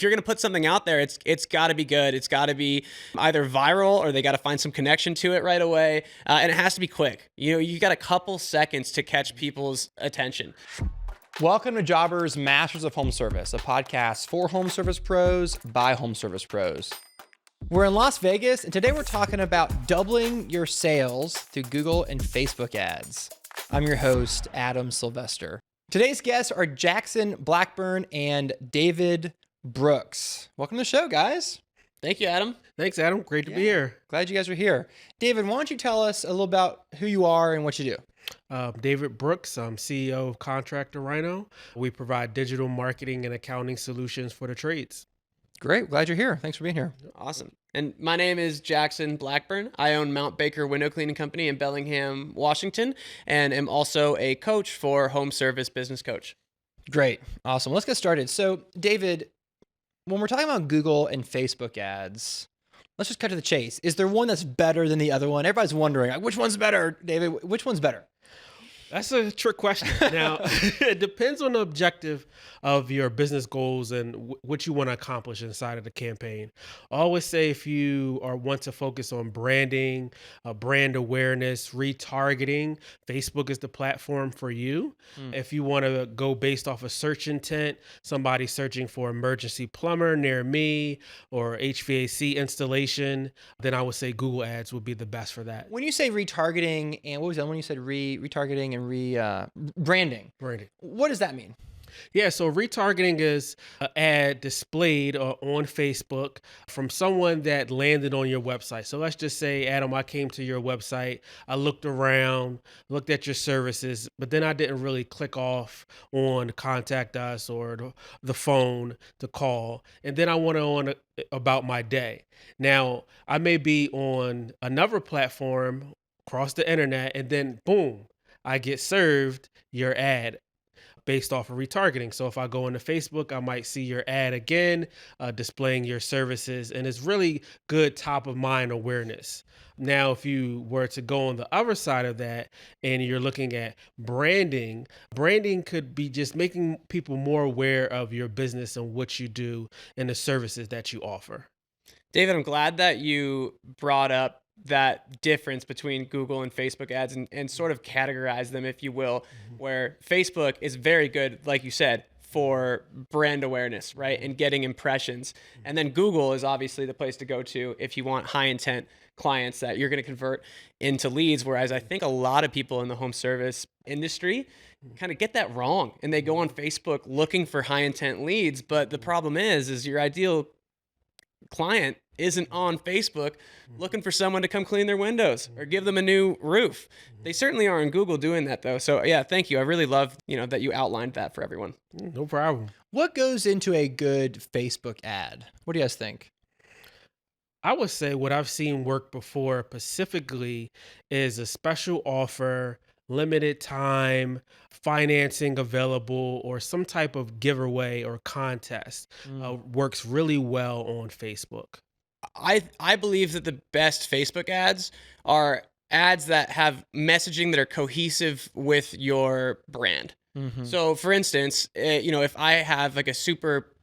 if you're going to put something out there, it's got to be good. It's got to be either viral or they got to find some connection to it right away. And it has to be quick. You got a couple seconds to catch people's attention. Welcome to Jobbers Masters of Home Service, a podcast for home service pros by home service pros. We're in Las Vegas, and today we're talking about doubling your sales through Google and Facebook ads. I'm your host, Adam Sylvester. Today's guests are Jackson Blackburn and David Brooks. Welcome to the show, guys. Thank you, Adam. Thanks, Adam. Great to be here. Glad you guys are here. David, why don't you tell us a little about who you are and what you do? David Brooks, I'm CEO of Contractor Rhino. We provide digital marketing and accounting solutions for the trades. Great. Glad you're here. Thanks for being here. Awesome. And my name is Jackson Blackburn. I own Mount Baker Window Cleaning Company in Bellingham, Washington, and am also a coach for Home Service Business Coach. Great. Awesome. Let's get started. So, David, when we're talking about Google and Facebook ads, let's just cut to the chase. Is there one that's better than the other one? Everybody's wondering, like, which one's better, David? Which one's better? That's a trick question. Now, it depends on the objective of your business goals and what you want to accomplish inside of the campaign. I always say if you want to focus on branding, brand awareness, retargeting, Facebook is the platform for you. If you want to go based off of search intent, somebody searching for emergency plumber near me or HVAC installation, then I would say Google Ads would be the best for that. When you say retargeting, and what was that when you said retargeting and branding? Branding. What does that mean? Yeah, so retargeting is an ad displayed on Facebook from someone that landed on your website. So let's just say, Adam, I came to your website, I looked around, looked at your services, but then I didn't really click off on contact us or the phone to call. And then I went on about my day. Now, I may be on another platform across the internet, and then boom, I get served your ad based off of retargeting. So if I go into Facebook, I might see your ad again, displaying your services, and it's really good top of mind awareness. Now, if you were to go on the other side of that and you're looking at branding could be just making people more aware of your business and what you do and the services that you offer. David, I'm glad that you brought up that difference between Google and Facebook ads and sort of categorize them, if you will, where Facebook is very good, like you said, for brand awareness, right? And getting impressions. And then Google is obviously the place to go to if you want high intent clients that you're going to convert into leads. Whereas I think a lot of people in the home service industry kind of get that wrong. And they go on Facebook looking for high intent leads. But the problem is your ideal client isn't on Facebook looking for someone to come clean their windows or give them a new roof. They certainly are on Google doing that though. So yeah, thank you. I really love, that you outlined that for everyone. No problem. What goes into a good Facebook ad? What do you guys think? I would say what I've seen work before specifically is a special offer, limited time, financing available, or some type of giveaway or contest works really well on Facebook. I believe that the best Facebook ads are ads that have messaging that are cohesive with your brand. So for instance, if I have like a super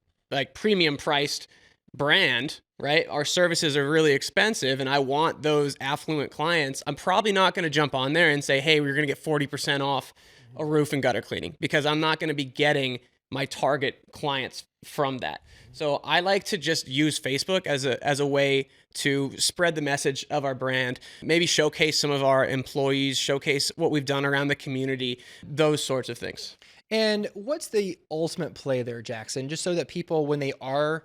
premium priced brand, right? Our services are really expensive and I want those affluent clients. I'm probably not going to jump on there and say, hey, we're going to get 40% off a roof and gutter cleaning, because I'm not going to be getting my target clients from that. So I like to just use Facebook as a way to spread the message of our brand, maybe showcase some of our employees, showcase what we've done around the community, those sorts of things. And what's the ultimate play there, Jackson? Just so that people, when they are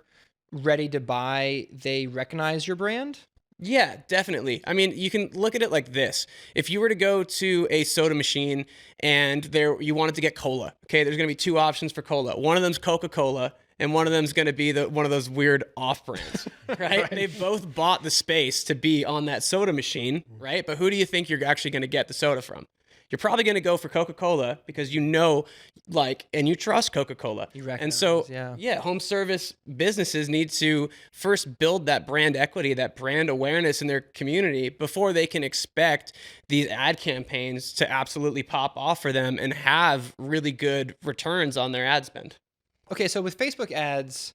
ready to buy, they recognize your brand? Yeah, definitely. I mean, you can look at it like this. If you were to go to a soda machine and you wanted to get cola, okay, there's going to be two options for cola. One of them's Coca-Cola and one of them's going to be one of those weird off-brands, right? They've both bought the space to be on that soda machine, right? But who do you think you're actually going to get the soda from? You're probably going to go for Coca-Cola because and you trust Coca-Cola. You recognize, and so, home service businesses need to first build that brand equity, that brand awareness in their community before they can expect these ad campaigns to absolutely pop off for them and have really good returns on their ad spend. Okay, so with Facebook ads,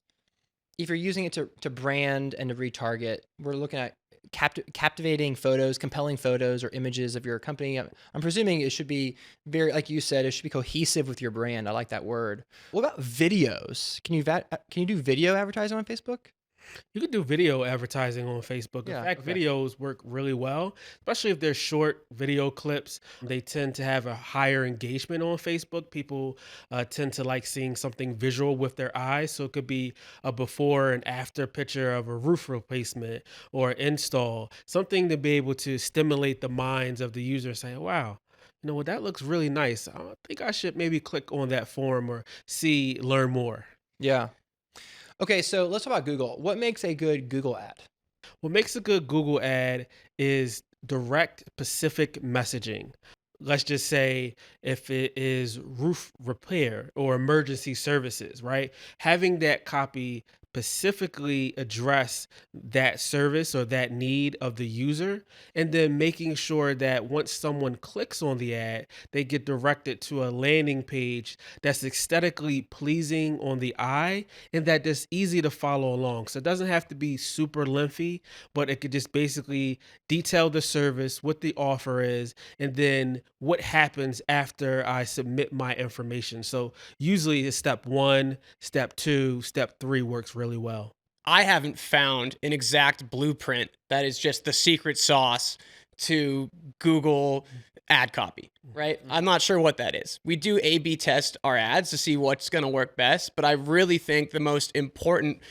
if you're using it to brand and to retarget, we're looking at captivating photos, compelling photos or images of your company. I'm presuming it should be very, like you said, it should be cohesive with your brand. I like that word. What about videos? Can you do video advertising on Facebook? You can do video advertising on Facebook. In Yeah, fact, okay. videos work really well, especially if they're short video clips. They tend to have a higher engagement on Facebook. People tend to like seeing something visual with their eyes. So it could be a before and after picture of a roof replacement or install, something to be able to stimulate the minds of the user saying, wow, you know what, that looks really nice. I think I should maybe click on that form or learn more. Yeah. Okay, so let's talk about Google. What makes a good Google ad? What makes a good Google ad is direct, specific messaging. Let's just say if it is roof repair or emergency services, right? Having that copy specifically address that service or that need of the user, and then making sure that once someone clicks on the ad, they get directed to a landing page that's aesthetically pleasing on the eye and that is easy to follow along. So it doesn't have to be super lengthy, but it could just basically detail the service, what the offer is, and then what happens after I submit my information. So usually it's step 1, step 2, step 3 works really well. I haven't found an exact blueprint that is just the secret sauce to Google ad copy, right? I'm not sure what that is. We do A/B test our ads to see what's going to work best, but I really think the most important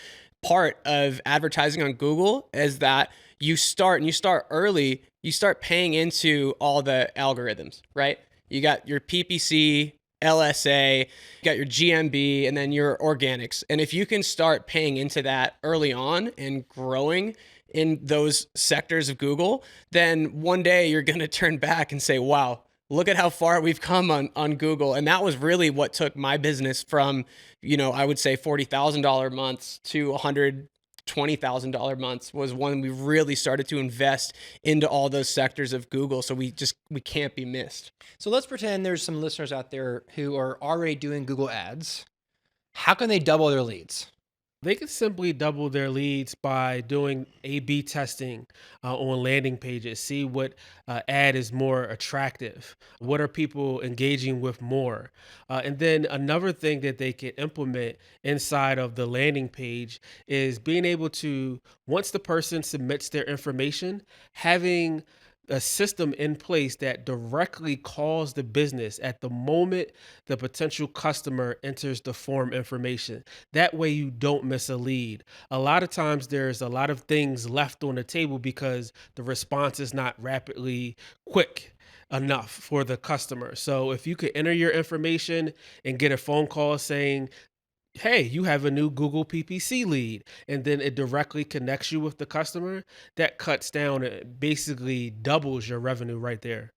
part of advertising on Google is that you start early, you start paying into all the algorithms, right? You got your PPC, LSA, you got your GMB, and then your organics. And if you can start paying into that early on and growing in those sectors of Google, then one day you're going to turn back and say, wow, look at how far we've come on Google. And that was really what took my business from, I would say $40,000 months to $120,000 months was when we really started to invest into all those sectors of Google. So we can't be missed. So let's pretend there's some listeners out there who are already doing Google ads. How can they double their leads? They can simply double their leads by doing A/B testing on landing pages, see what ad is more attractive, what are people engaging with more. And then another thing that they can implement inside of the landing page is being able to, once the person submits their information, having a system in place that directly calls the business at the moment the potential customer enters the form information. That way you don't miss a lead. A lot of times there's a lot of things left on the table because the response is not rapidly quick enough for the customer. So if you could enter your information and get a phone call saying, hey, you have a new Google PPC lead, and then it directly connects you with the customer, that cuts down, it basically doubles your revenue right there.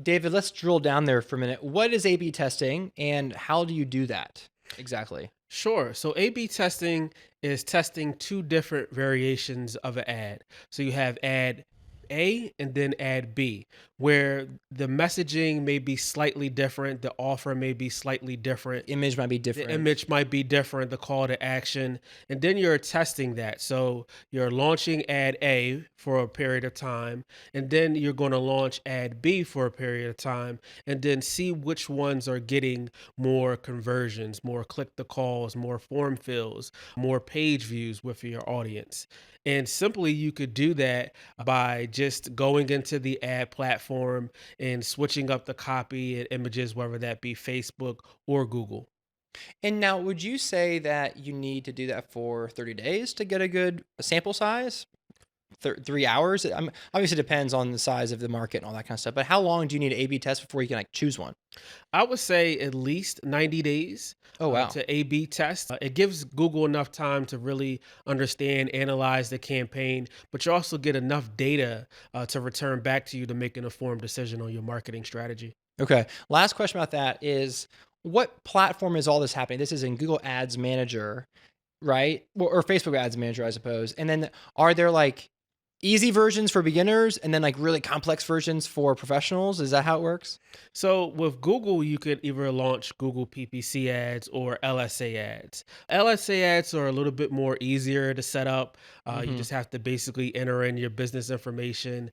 David, let's drill down there for a minute. What is A/B testing and how do you do that exactly? Sure. So A/B testing is testing 2 different variations of an ad. So you have ad A and then ad B, where the messaging may be slightly different, the offer may be slightly different. Image might be different. The image might be different, the call to action, and then you're testing that. So you're launching ad A for a period of time, and then you're going to launch ad B for a period of time, and then see which ones are getting more conversions, more click the calls, more form fills, more page views with your audience. And simply you could do that by just going into the ad platform and switching up the copy and images, whether that be Facebook or Google. And now, would you say that you need to do that for 30 days to get a good sample size? 3 hours? Obviously, it depends on the size of the market and all that kind of stuff. But how long do you need to A/B test before you can choose one? I would say at least 90 days. Oh, wow. To A/B test. It gives Google enough time to really understand, analyze the campaign, but you also get enough data to return back to you to make an informed decision on your marketing strategy. Okay. Last question about that is, what platform is all this happening? This is in Google Ads Manager, right? Or Facebook Ads Manager, I suppose. And then are there easy versions for beginners and then like really complex versions for professionals? Is that how it works? So with Google, you could either launch Google PPC ads or LSA ads. LSA ads are a little bit more easier to set up. You just have to basically enter in your business information,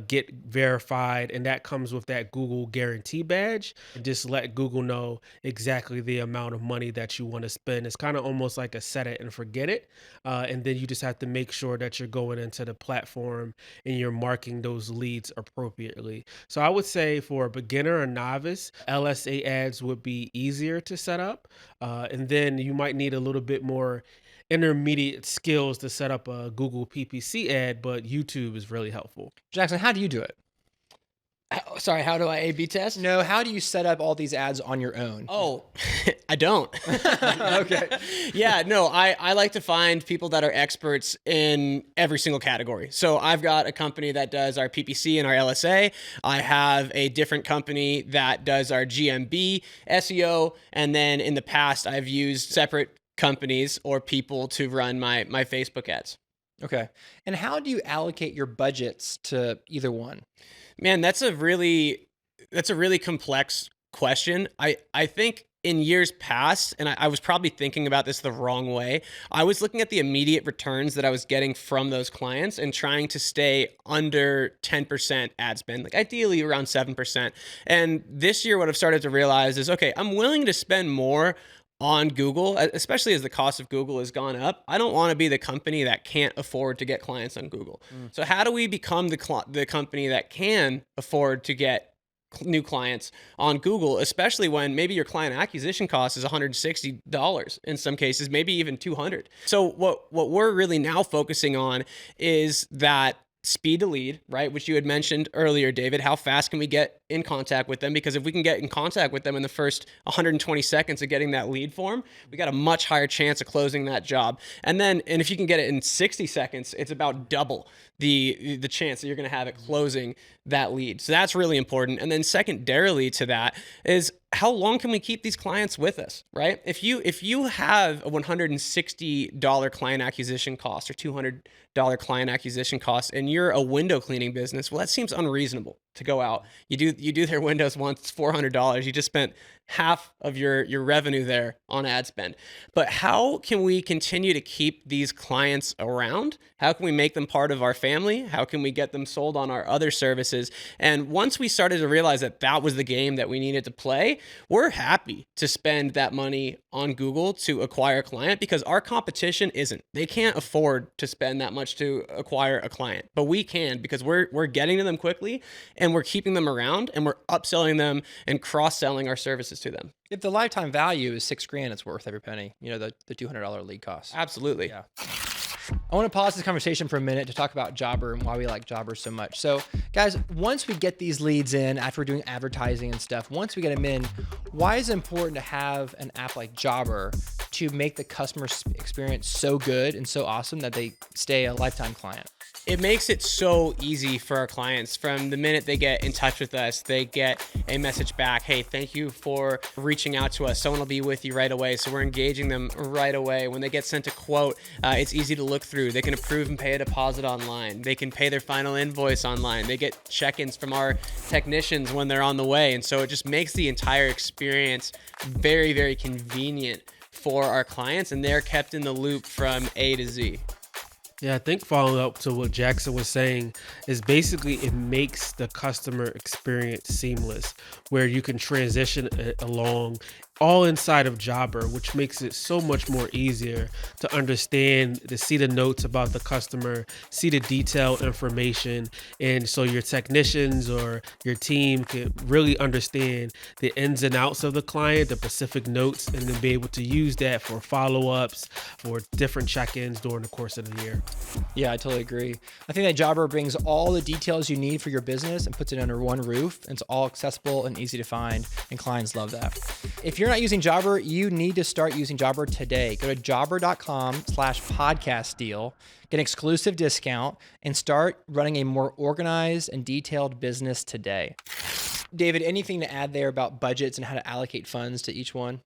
get verified, and that comes with that Google guarantee badge. And just let Google know exactly the amount of money that you want to spend. It's kind of almost like a set it and forget it. And then you just have to make sure that you're going into the platform and you're marking those leads appropriately. So I would say for a beginner or novice, LSA ads would be easier to set up. And then you might need a little bit more intermediate skills to set up a Google PPC ad, but YouTube is really helpful. Jackson, how do you do it? Sorry, how do I A/B test? No, how do you set up all these ads on your own? Oh, I don't. Okay. Yeah, no, I like to find people that are experts in every single category. So I've got a company that does our PPC and our LSA. I have a different company that does our GMB, SEO. And then in the past, I've used separate companies or people to run my Facebook ads. Okay. And how do you allocate your budgets to either one? Man, that's a really complex question. I think in years past, and I was probably thinking about this the wrong way, I was looking at the immediate returns that I was getting from those clients and trying to stay under 10% ad spend, like ideally around 7%. And this year, what I've started to realize is, okay, I'm willing to spend more on Google, especially as the cost of Google has gone up. I don't want to be the company that can't afford to get clients on Google. So how do we become the company that can afford to get new clients on Google, especially when maybe your client acquisition cost is $160 in some cases, maybe even $200. So what we're really now focusing on is that speed to lead, right? Which you had mentioned earlier, David. How fast can we get in contact with them? Because if we can get in contact with them in the first 120 seconds of getting that lead form, we got a much higher chance of closing that job. And if you can get it in 60 seconds, it's about double the chance that you're going to have it closing that lead. So that's really important. And then secondarily to that is, how long can we keep these clients with us, right? If you have a $160 client acquisition cost or $200 client acquisition cost and you're a window cleaning business, well, that seems unreasonable to go out. You do their windows once, it's $400. You just spent half of your revenue there on ad spend. But how can we continue to keep these clients around? How can we make them part of our family? How can we get them sold on our other services? And once we started to realize that that was the game that we needed to play, we're happy to spend that money on Google to acquire a client, because our competition isn't. They can't afford to spend that much to acquire a client, but we can, because we're getting to them quickly and we're keeping them around and we're upselling them and cross-selling our services to them. If the lifetime value is $6,000, it's worth every penny. You know, the $200 lead cost. Absolutely. Yeah. I want to pause this conversation for a minute to talk about Jobber and why we like Jobber so much. So guys, once we get these leads in, after we're doing advertising and stuff, once we get them in, why is it important to have an app like Jobber to make the customer experience so good and so awesome that they stay a lifetime client? It makes it so easy for our clients. From the minute they get in touch with us, they get a message back, hey, thank you for reaching out to us. Someone will be with you right away. So we're engaging them right away. When they get sent a quote, it's easy to look through. They can approve and pay a deposit online. They can pay their final invoice online. They get check-ins from our technicians when they're on the way. And so it just makes the entire experience very, very convenient for our clients, and they're kept in the loop from A to Z. Yeah, I think following up to what Jackson was saying is basically it makes the customer experience seamless, where you can transition it along all inside of Jobber, which makes it so much more easier to understand, to see the notes about the customer, see the detailed information. And so your technicians or your team can really understand the ins and outs of the client, the specific notes, and then be able to use that for follow-ups, for different check-ins during the course of the year. Yeah, I totally agree. I think that Jobber brings all the details you need for your business and puts it under one roof. And it's all accessible and easy to find, and clients love that. If you're not using Jobber, you need to start using Jobber today. Go to jobber.com/podcast deal, get an exclusive discount, and start running a more organized and detailed business today. David, anything to add there about budgets and how to allocate funds to each one?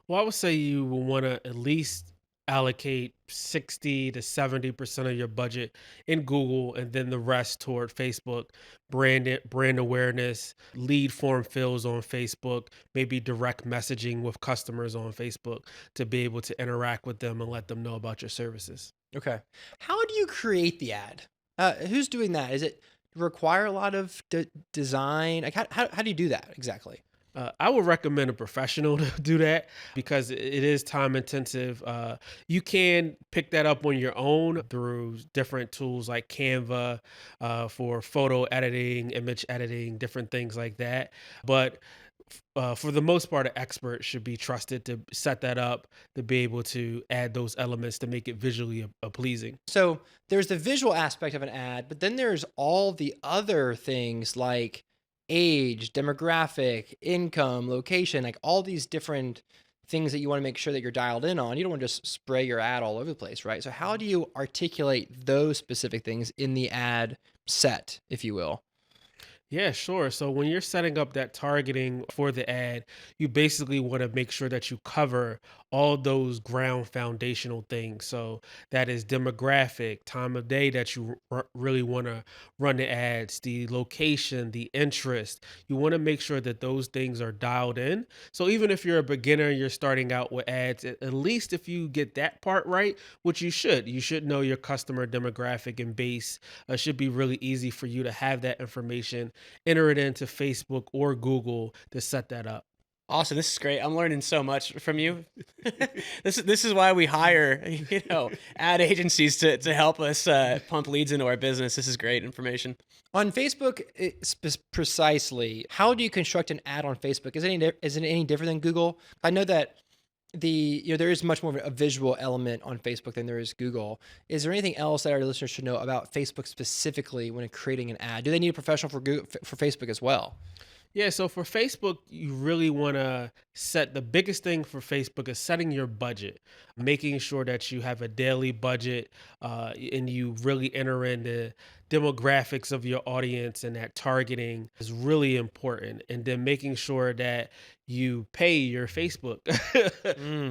Well, I would say you will want to at least allocate 60 to 70% of your budget in Google, and then the rest toward Facebook, brand awareness, lead form fills on Facebook, maybe direct messaging with customers on Facebook to be able to interact with them and let them know about your services. Okay. How do you create the ad? Who's doing that? Is it require a lot of design? Like how do you do that exactly? I would recommend a professional to do that because it is time intensive. You can pick that up on your own through different tools like Canva for photo editing, image editing, different things like that. But for the most part, an expert should be trusted to set that up, to be able to add those elements to make it visually pleasing. So there's the visual aspect of an ad, but then there's all the other things like age, demographic, income, location, like all these different things that you want to make sure that you're dialed in on. You don't want to just spray your ad all over the place, right? So how do you articulate those specific things in the ad set, if you will? Yeah, sure. So when you're setting up that targeting for the ad, you basically want to make sure that you cover all those ground foundational things. So that is demographic, time of day that you really want to run the ads, the location, the interest. You want to make sure that those things are dialed in. So even if you're a beginner, you're starting out with ads, at least if you get that part right, which you should know your customer demographic and base. Should be really easy for you to have that information, enter it into Facebook or Google to set that up. Awesome. This is great. I'm learning so much from you. This is why we hire, ad agencies to help us pump leads into our business. This is great information. On Facebook, precisely, how do you construct an ad on Facebook? Is it any different than Google? I know that there is much more of a visual element on Facebook than there is Google. Is there anything else that our listeners should know about Facebook specifically when creating an ad? Do they need a professional for Facebook as well? Yeah, so for Facebook, you really want to the biggest thing for Facebook is setting your budget, making sure that you have a daily budget and you really enter in the demographics of your audience, and that targeting is really important. And then making sure that you pay your Facebook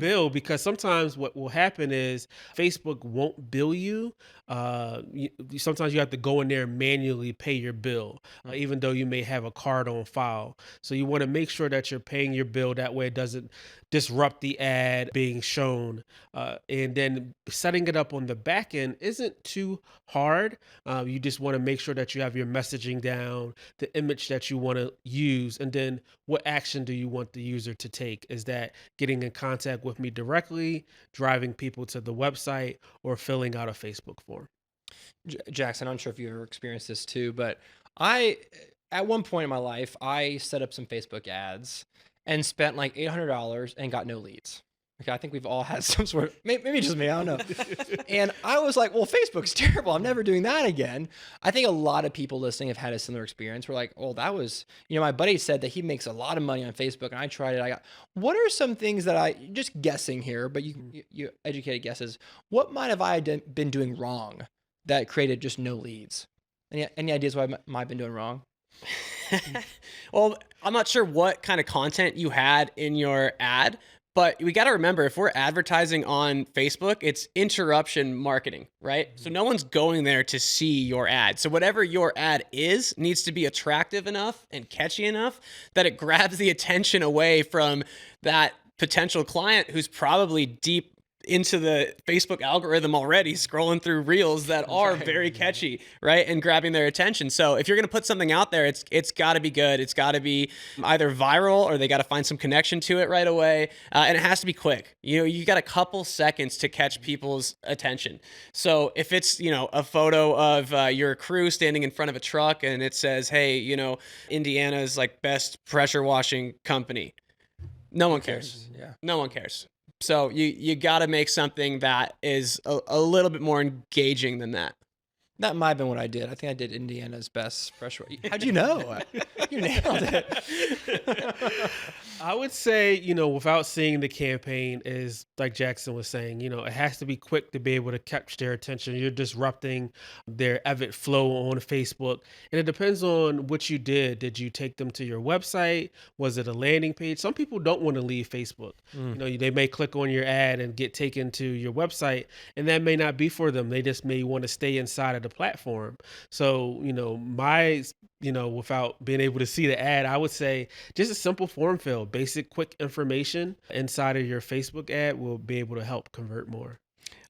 bill, because sometimes what will happen is Facebook won't bill you. Sometimes you have to go in there and manually pay your bill, even though you may have a card on file. So you want to make sure that you're paying your bill. That way it doesn't disrupt the ad being shown. And then setting it up on the back end isn't too hard. You just want to make sure that you have your messaging down, the image that you want to use, and then what action do you want the user to take? Is that getting in contact with me directly, driving people to the website, or filling out a Facebook form? Jackson, I'm not sure if you've ever experienced this too, but at one point in my life, I set up some Facebook ads and spent like $800 and got no leads. Okay, I think we've all had some sort of, maybe just me, I don't know. And I was like, well, Facebook's terrible. I'm never doing that again. I think a lot of people listening have had a similar experience. We're like, well, that was, my buddy said that he makes a lot of money on Facebook, and I tried it. What are some things that just guessing here, but you educated guesses. What might have I been doing wrong that created just no leads? Any ideas what I've been doing wrong? Well, I'm not sure what kind of content you had in your ad, but we got to remember, if we're advertising on Facebook, it's interruption marketing, right? So no one's going there to see your ad. So whatever your ad is needs to be attractive enough and catchy enough that it grabs the attention away from that potential client who's probably deep into the Facebook algorithm already, scrolling through reels that are very catchy, right? And grabbing their attention. So if you're going to put something out there, it's got to be good. It's got to be either viral, or they got to find some connection to it right away. And it has to be quick. You got a couple seconds to catch people's attention. So if it's, a photo of your crew standing in front of a truck and it says, hey, Indiana's like best pressure washing company. No one cares. Yeah. No one cares. So you got to make something that is a little bit more engaging than that. That might have been what I did. I think I did Indiana's best fresh. How'd you know? You nailed it. I would say, without seeing the campaign, is like Jackson was saying, it has to be quick to be able to catch their attention. You're disrupting their avid flow on Facebook. And it depends on what you did. Did you take them to your website? Was it a landing page? Some people don't want to leave Facebook. They may click on your ad and get taken to your website, and that may not be for them. They just may want to stay inside of the platform. So, without being able to see the ad, I would say just a simple form fill, basic, quick information inside of your Facebook ad will be able to help convert more.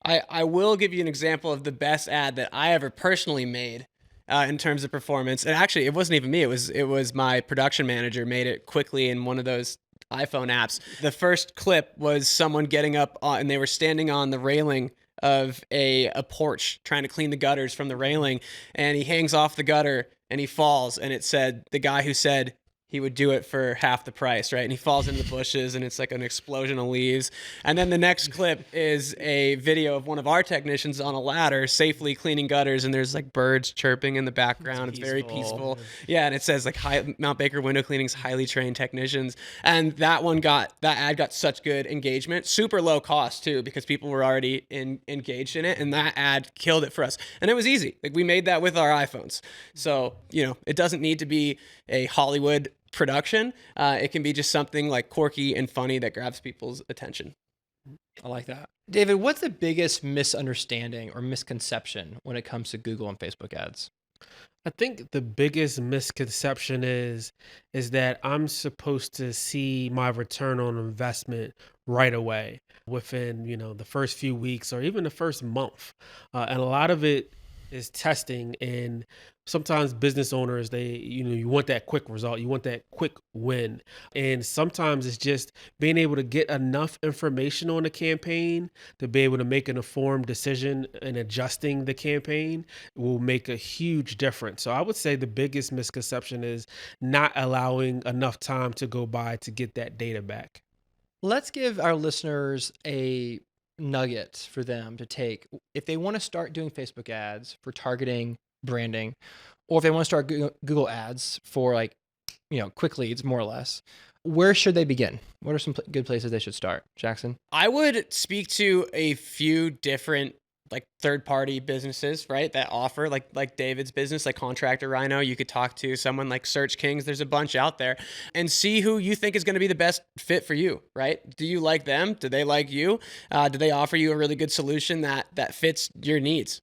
I will give you an example of the best ad that I ever personally made in terms of performance. And actually, it wasn't even me. It was my production manager made it quickly in one of those iPhone apps. The first clip was someone getting up and they were standing on the railing of a porch trying to clean the gutters from the railing, and he hangs off the gutter and he falls, and it said the guy who said he would do it for half the price, right? And he falls into the bushes and it's like an explosion of leaves. And then the next clip is a video of one of our technicians on a ladder safely cleaning gutters, and there's like birds chirping in the background. It's very peaceful. Yeah, and it says like Mount Baker Window Cleaning's highly trained technicians. And that ad got such good engagement, super low cost too, because people were already engaged in it, and that ad killed it for us. And it was easy. Like we made that with our iPhones. So, it doesn't need to be a Hollywood production. It can be just something like quirky and funny that grabs people's attention. I like that. David, what's the biggest misunderstanding or misconception when it comes to Google and Facebook ads? I think the biggest misconception is that I'm supposed to see my return on investment right away within, the first few weeks or even the first month. And a lot of it is testing, and sometimes business owners, you want that quick result, you want that quick win. And sometimes it's just being able to get enough information on the campaign to be able to make an informed decision, and adjusting the campaign will make a huge difference. So I would say the biggest misconception is not allowing enough time to go by to get that data back. Let's give our listeners a nugget for them to take if they want to start doing Facebook ads for targeting branding, or if they want to start Google ads for quick leads, more or less. Where should they begin? What are some good places they should start? Jackson? I would speak to a few different third-party businesses, right, that offer like David's business, like Contractor Rhino. You could talk to someone like Search Kings. There's a bunch out there, and see who you think is going to be the best fit for you, right? Do you like them? Do they like you? Do they offer you a really good solution that fits your needs?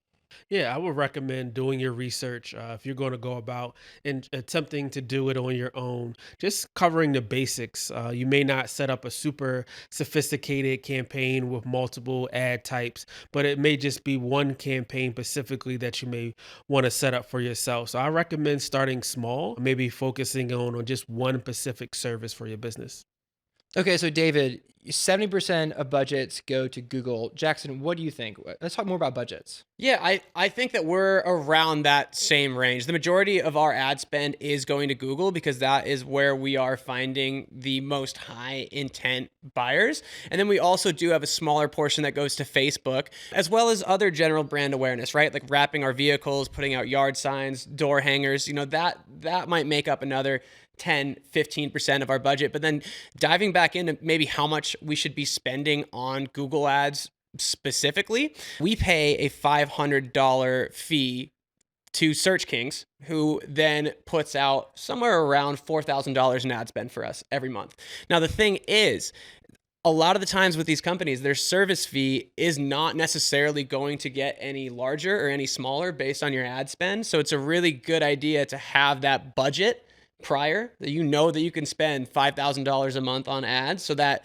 Yeah, I would recommend doing your research if you're going to go about and attempting to do it on your own. Just covering the basics. You may not set up a super sophisticated campaign with multiple ad types, but it may just be one campaign specifically that you may want to set up for yourself. So I recommend starting small, maybe focusing on just one specific service for your business. Okay, so David, 70% of budgets go to Google. Jackson, what do you think? Let's talk more about budgets. Yeah, I think that we're around that same range. The majority of our ad spend is going to Google because that is where we are finding the most high intent buyers. And then we also do have a smaller portion that goes to Facebook, as well as other general brand awareness, right? Like wrapping our vehicles, putting out yard signs, door hangers, that might make up another 10, 15% of our budget. But then diving back into maybe how much we should be spending on Google ads specifically, we pay a $500 fee to Search Kings, who then puts out somewhere around $4,000 in ad spend for us every month. Now, the thing is, a lot of the times with these companies, their service fee is not necessarily going to get any larger or any smaller based on your ad spend. So it's a really good idea to have that budget prior, that that you can spend $5,000 a month on ads so that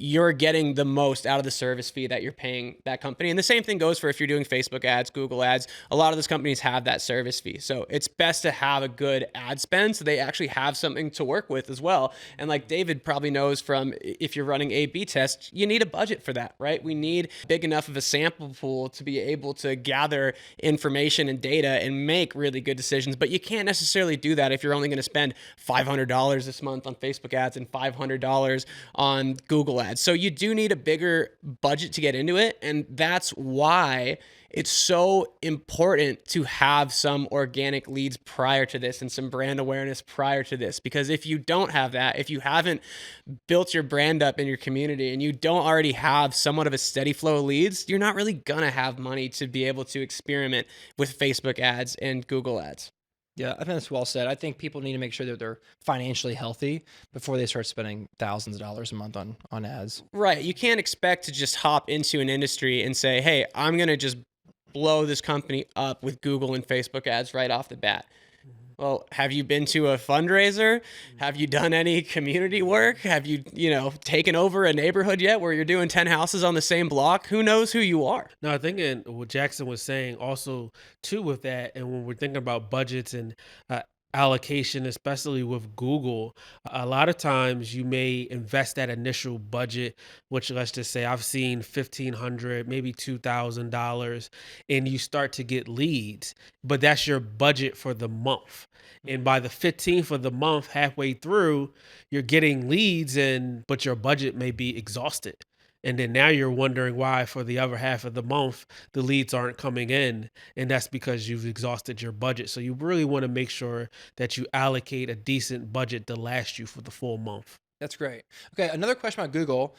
you're getting the most out of the service fee that you're paying that company. And the same thing goes for if you're doing Facebook ads, Google ads. A lot of those companies have that service fee. So it's best to have a good ad spend so they actually have something to work with as well. And like David probably knows from if you're running A/B tests, you need a budget for that, right? We need big enough of a sample pool to be able to gather information and data and make really good decisions. But you can't necessarily do that if you're only going to spend $500 this month on Facebook ads and $500 on Google Google ads. So you do need a bigger budget to get into it. And that's why it's so important to have some organic leads prior to this and some brand awareness prior to this. Because if you don't have that, if you haven't built your brand up in your community and you don't already have somewhat of a steady flow of leads, you're not really going to have money to be able to experiment with Facebook ads and Google ads. Yeah, I think that's well said. I think people need to make sure that they're financially healthy before they start spending thousands of dollars a month on ads. Right. You can't expect to just hop into an industry and say, hey, I'm going to just blow this company up with Google and Facebook ads right off the bat. Well, have you been to a fundraiser? Have you done any community work? Have you, taken over a neighborhood yet where you're doing 10 houses on the same block? Who knows who you are? No, I think in what Jackson was saying also too with that, and when we're thinking about budgets and allocation, especially with Google, a lot of times you may invest that initial budget, which let's just say I've seen $1,500, maybe $2,000, and you start to get leads, but that's your budget for the month. And by the 15th of the month, halfway through, you're getting leads, but your budget may be exhausted. And then now you're wondering why for the other half of the month, the leads aren't coming in. And that's because you've exhausted your budget. So you really want to make sure that you allocate a decent budget to last you for the full month. That's great. Okay, another question about Google.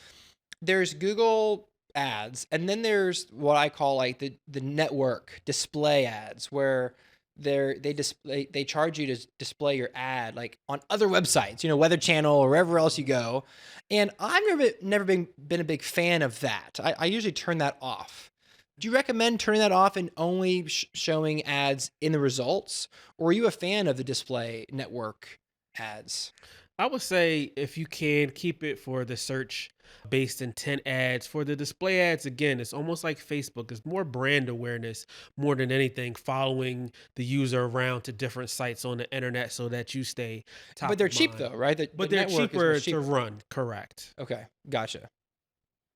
There's Google ads, and then there's what I call like the network display ads, where they charge you to display your ad like on other websites, Weather Channel or wherever else you go. And I've never been a big fan of that. I usually turn that off. Do you recommend turning that off and only showing ads in the results? Or are you a fan of the display network ads? I would say if you can keep it for the search based intent ads. For the display ads, again, it's almost like Facebook. It's more brand awareness more than anything, following the user around to different sites on the internet so that you stay top But they're of cheap mind. though, right? But they're cheaper to run, correct. Okay, gotcha.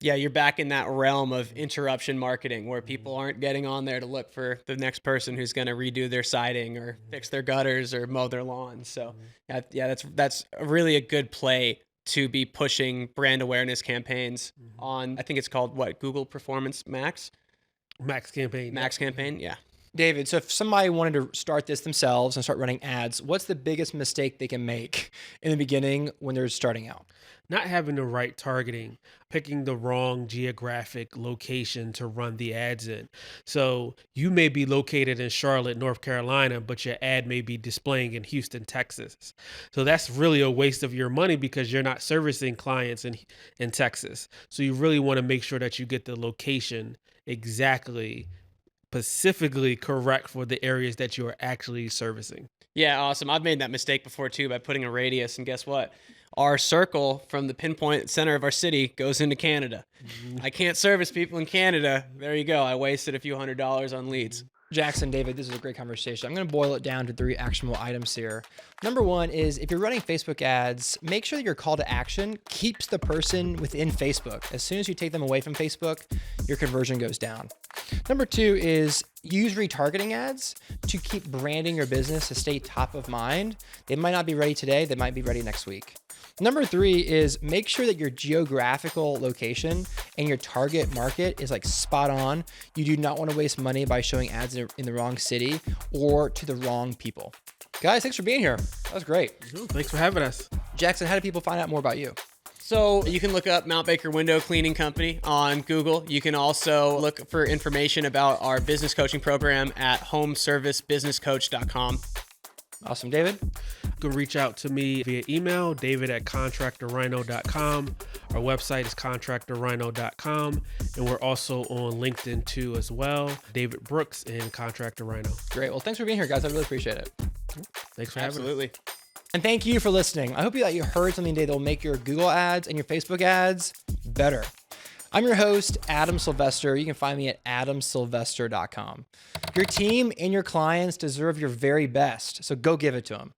Yeah, you're back in that realm of interruption marketing where people aren't getting on there to look for the next person who's going to redo their siding or fix their gutters or mow their lawn. So that's really a good play to be pushing brand awareness campaigns on, I think it's called Google Performance Max campaign. Yeah. David, so if somebody wanted to start this themselves and start running ads, what's the biggest mistake they can make in the beginning when they're starting out? Not having the right targeting, picking the wrong geographic location to run the ads in. So you may be located in Charlotte, North Carolina, but your ad may be displaying in Houston, Texas. So that's really a waste of your money because you're not servicing clients in Texas. So you really want to make sure that you get the location exactly specifically correct for the areas that you are actually servicing. Yeah, awesome. I've made that mistake before too by putting a radius, and guess what? Our circle from the pinpoint center of our city goes into Canada. I can't service people in Canada. There you go. I wasted a few $100s on leads. Jackson, David, this is a great conversation. I'm going to boil it down to 3 actionable items here. Number 1 is if you're running Facebook ads, make sure that your call to action keeps the person within Facebook. As soon as you take them away from Facebook, your conversion goes down. Number 2 is use retargeting ads to keep branding your business to stay top of mind. They might not be ready today. They might be ready next week. Number 3 is make sure that your geographical location and your target market is like spot on. You do not want to waste money by showing ads in the wrong city or to the wrong people. Guys, thanks for being here. That was great. Thanks for having us. Jackson, how do people find out more about you? So you can look up Mount Baker Window Cleaning Company on Google. You can also look for information about our business coaching program at homeservicebusinesscoach.com. Awesome. David? You can reach out to me via email, david@contractorrhino.com. Our website is contractorrhino.com. And we're also on LinkedIn too as well. David Brooks and Contractor Rhino. Great. Well, thanks for being here, guys. I really appreciate it. Thanks for having us. Absolutely. And thank you for listening. I hope that you heard something today that will make your Google ads and your Facebook ads better. I'm your host, Adam Sylvester. You can find me at adamsylvester.com. Your team and your clients deserve your very best, so go give it to them.